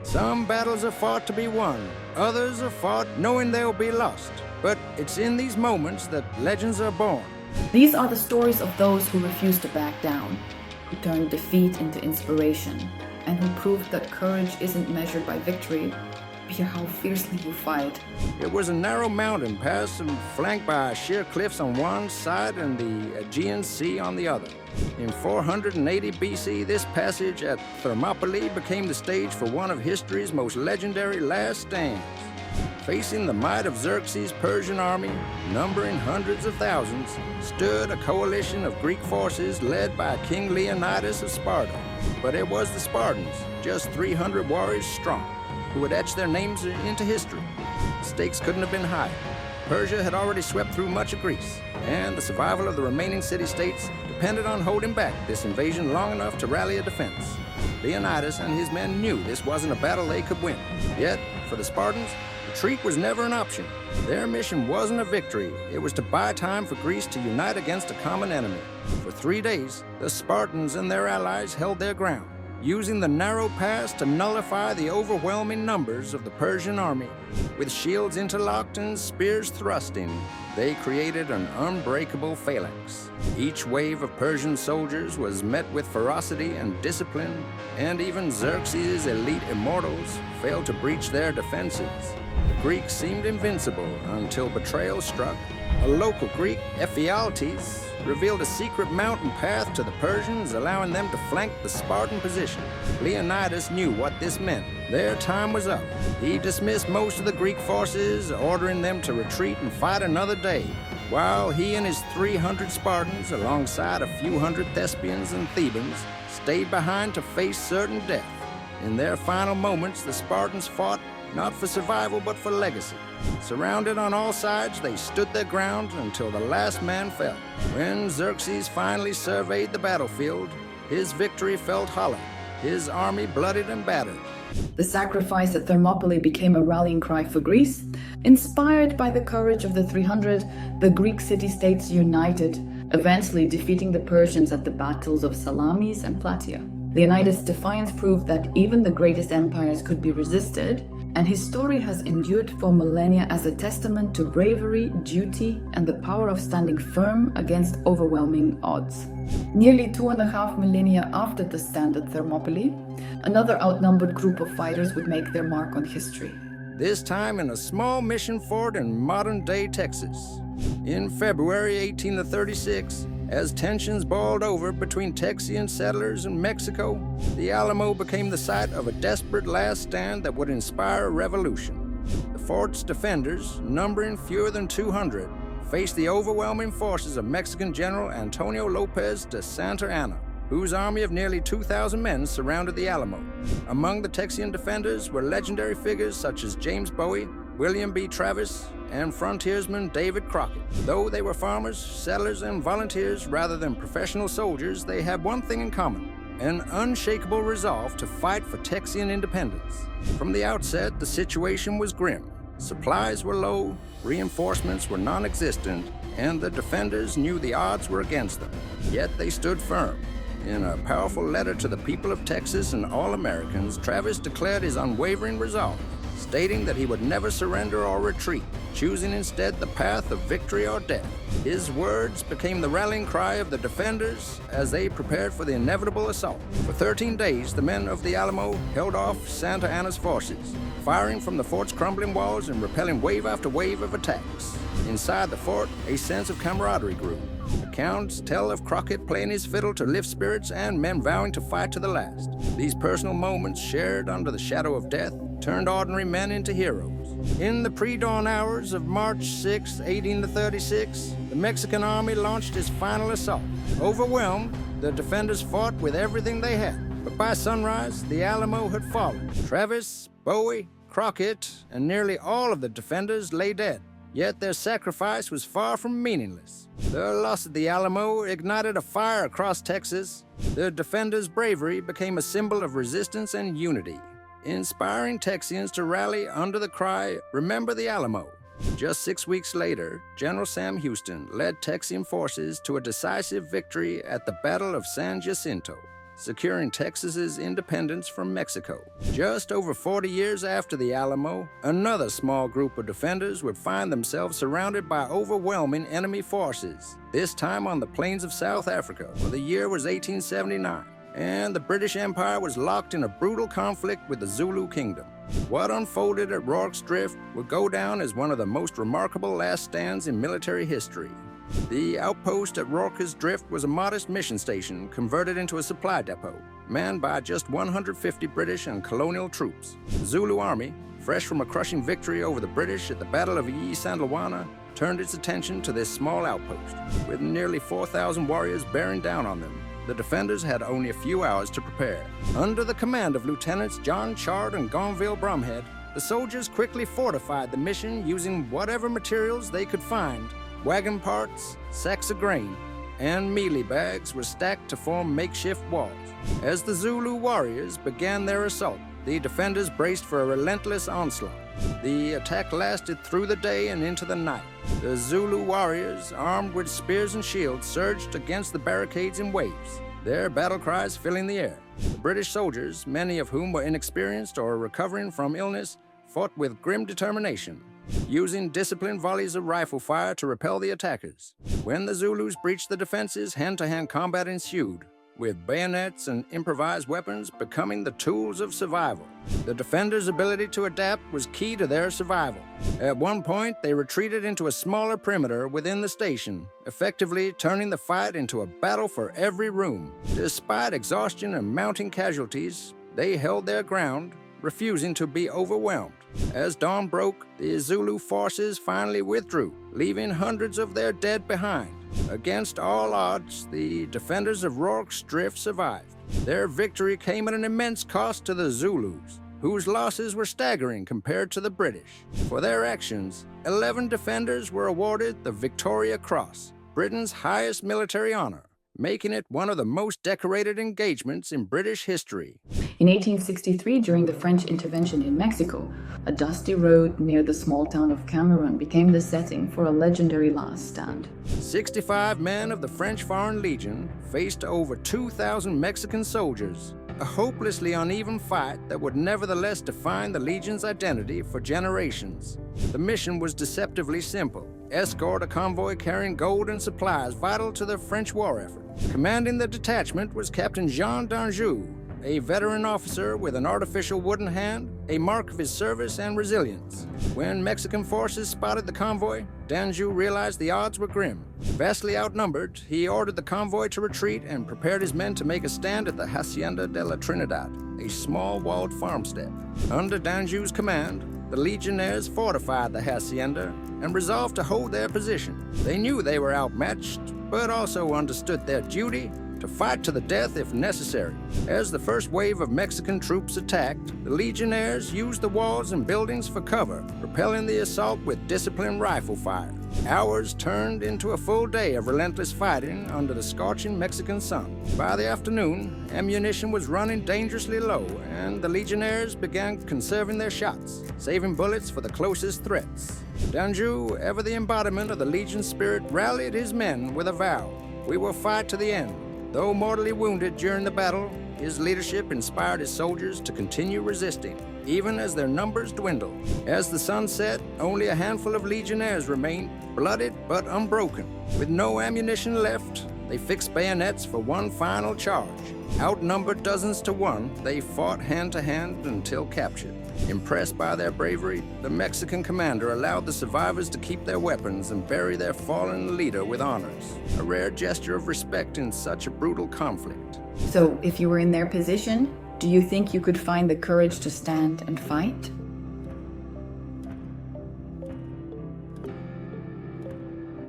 Some battles are fought to be won, others are fought knowing they'll be lost. But it's in these moments that legends are born. These are the stories of those who refused to back down, who turned defeat into inspiration, and who proved that courage isn't measured by victory, but how fiercely you fight. It was a narrow mountain pass and flanked by sheer cliffs on one side and the Aegean Sea on the other. In 480 BC, this passage at Thermopylae became the stage for one of history's most legendary last stands. Facing the might of Xerxes' Persian army, numbering hundreds of thousands, stood a coalition of Greek forces led by King Leonidas of Sparta. But it was the Spartans, just 300 warriors strong, who would etch their names into history. The stakes couldn't have been higher. Persia had already swept through much of Greece, and the survival of the remaining city-states depended on holding back this invasion long enough to rally a defense. Leonidas and his men knew this wasn't a battle they could win. Yet, for the Spartans, retreat was never an option. Their mission wasn't a victory. It was to buy time for Greece to unite against a common enemy. For 3 days, the Spartans and their allies held their ground, using the narrow pass to nullify the overwhelming numbers of the Persian army. With shields interlocked and spears thrusting, they created an unbreakable phalanx. Each wave of Persian soldiers was met with ferocity and discipline, and even Xerxes' elite immortals failed to breach their defenses. The Greeks seemed invincible until betrayal struck. A local Greek, Ephialtes, revealed a secret mountain path to the Persians, allowing them to flank the Spartan position. Leonidas knew what this meant. Their time was up. He dismissed most of the Greek forces, ordering them to retreat and fight another day, while he and his 300 Spartans, alongside a few hundred Thespians and Thebans, stayed behind to face certain death. In their final moments, the Spartans fought not for survival, but for legacy. Surrounded on all sides, they stood their ground until the last man fell. When Xerxes finally surveyed the battlefield, his victory felt hollow, his army bloodied and battered. The sacrifice at Thermopylae became a rallying cry for Greece. Inspired by the courage of the 300, the Greek city-states united, eventually defeating the Persians at the battles of Salamis and Plataea. Leonidas' defiance proved that even the greatest empires could be resisted, and his story has endured for millennia as a testament to bravery, duty, and the power of standing firm against overwhelming odds. Nearly 2.5 millennia after the stand at Thermopylae, another outnumbered group of fighters would make their mark on history. This time in a small mission fort in modern-day Texas. In February 1836, as tensions boiled over between Texian settlers and Mexico, the Alamo became the site of a desperate last stand that would inspire a revolution. The fort's defenders, numbering fewer than 200, faced the overwhelming forces of Mexican General Antonio Lopez de Santa Anna, whose army of nearly 2,000 men surrounded the Alamo. Among the Texian defenders were legendary figures such as James Bowie, William B. Travis, and frontiersman David Crockett. Though they were farmers, settlers, and volunteers rather than professional soldiers, they had one thing in common: an unshakable resolve to fight for Texian independence. From the outset, the situation was grim. Supplies were low, reinforcements were non-existent, and the defenders knew the odds were against them. Yet they stood firm. In a powerful letter to the people of Texas and all Americans, Travis declared his unwavering resolve, stating that he would never surrender or retreat, choosing instead the path of victory or death. His words became the rallying cry of the defenders as they prepared for the inevitable assault. For 13 days, the men of the Alamo held off Santa Anna's forces, firing from the fort's crumbling walls and repelling wave after wave of attacks. Inside the fort, a sense of camaraderie grew. Accounts tell of Crockett playing his fiddle to lift spirits and men vowing to fight to the last. These personal moments, shared under the shadow of death, turned ordinary men into heroes. In the pre-dawn hours of March 6, 1836, the Mexican army launched its final assault. Overwhelmed, the defenders fought with everything they had. But by sunrise, the Alamo had fallen. Travis, Bowie, Crockett, and nearly all of the defenders lay dead. Yet their sacrifice was far from meaningless. Their loss at the Alamo ignited a fire across Texas. The defenders' bravery became a symbol of resistance and unity, inspiring Texians to rally under the cry, "Remember the Alamo." Just 6 weeks later, General Sam Houston led Texian forces to a decisive victory at the Battle of San Jacinto. securing Texas's independence from Mexico. Just over 40 years after the Alamo, another small group of defenders would find themselves surrounded by overwhelming enemy forces, this time on the plains of South Africa. The year was 1879, and the British Empire was locked in a brutal conflict with the Zulu Kingdom. What unfolded at Rorke's Drift would go down as one of the most remarkable last stands in military history. The outpost at Rorke's Drift was a modest mission station converted into a supply depot, manned by just 150 British and colonial troops. The Zulu army, fresh from a crushing victory over the British at the Battle of Isandlwana, turned its attention to this small outpost. With nearly 4,000 warriors bearing down on them, the defenders had only a few hours to prepare. Under the command of Lieutenants John Chard and Gonville Bromhead, the soldiers quickly fortified the mission using whatever materials they could find. Wagon parts, sacks of grain, and mealie bags were stacked to form makeshift walls. As the Zulu warriors began their assault, the defenders braced for a relentless onslaught. The attack lasted through the day and into the night. The Zulu warriors, armed with spears and shields, surged against the barricades in waves, their battle cries filling the air. The British soldiers, many of whom were inexperienced or recovering from illness, fought with grim determination, using disciplined volleys of rifle fire to repel the attackers. When the Zulus breached the defenses, hand-to-hand combat ensued, with bayonets and improvised weapons becoming the tools of survival. The defenders' ability to adapt was key to their survival. At one point, they retreated into a smaller perimeter within the station, effectively turning the fight into a battle for every room. Despite exhaustion and mounting casualties, they held their ground, refusing to be overwhelmed. As dawn broke, the Zulu forces finally withdrew, leaving hundreds of their dead behind. Against all odds, the defenders of Rorke's Drift survived. Their victory came at an immense cost to the Zulus, whose losses were staggering compared to the British. For their actions, 11 defenders were awarded the Victoria Cross, Britain's highest military honor, making it one of the most decorated engagements in British history. In 1863, during the French intervention in Mexico, a dusty road near the small town of Cameroon became the setting for a legendary last stand. 65 men of the French Foreign Legion faced over 2,000 Mexican soldiers, a hopelessly uneven fight that would nevertheless define the Legion's identity for generations. The mission was deceptively simple: escort a convoy carrying gold and supplies vital to the French war effort. Commanding the detachment was Captain Jean d'Anjou, a veteran officer with an artificial wooden hand, a mark of his service and resilience. When Mexican forces spotted the convoy, d'Anjou realized the odds were grim. Vastly outnumbered, he ordered the convoy to retreat and prepared his men to make a stand at the Hacienda de la Trinidad, a small walled farmstead. Under d'Anjou's command, the Legionnaires fortified the hacienda and resolved to hold their position. They knew they were outmatched, but also understood their duty to fight to the death if necessary. As the first wave of Mexican troops attacked, the Legionnaires used the walls and buildings for cover, repelling the assault with disciplined rifle fire. Hours turned into a full day of relentless fighting under the scorching Mexican sun. By the afternoon, ammunition was running dangerously low, and the Legionnaires began conserving their shots, saving bullets for the closest threats. d'Anjou, ever the embodiment of the Legion spirit, rallied his men with a vow: "We will fight to the end." Though mortally wounded during the battle, his leadership inspired his soldiers to continue resisting, even as their numbers dwindled. As the sun set, only a handful of Legionnaires remained, bloodied but unbroken. With no ammunition left, they fixed bayonets for one final charge. Outnumbered dozens to one, they fought hand-to-hand until captured. Impressed by their bravery, the Mexican commander allowed the survivors to keep their weapons and bury their fallen leader with honors, a rare gesture of respect in such a brutal conflict. So, if you were in their position, do you think you could find the courage to stand and fight?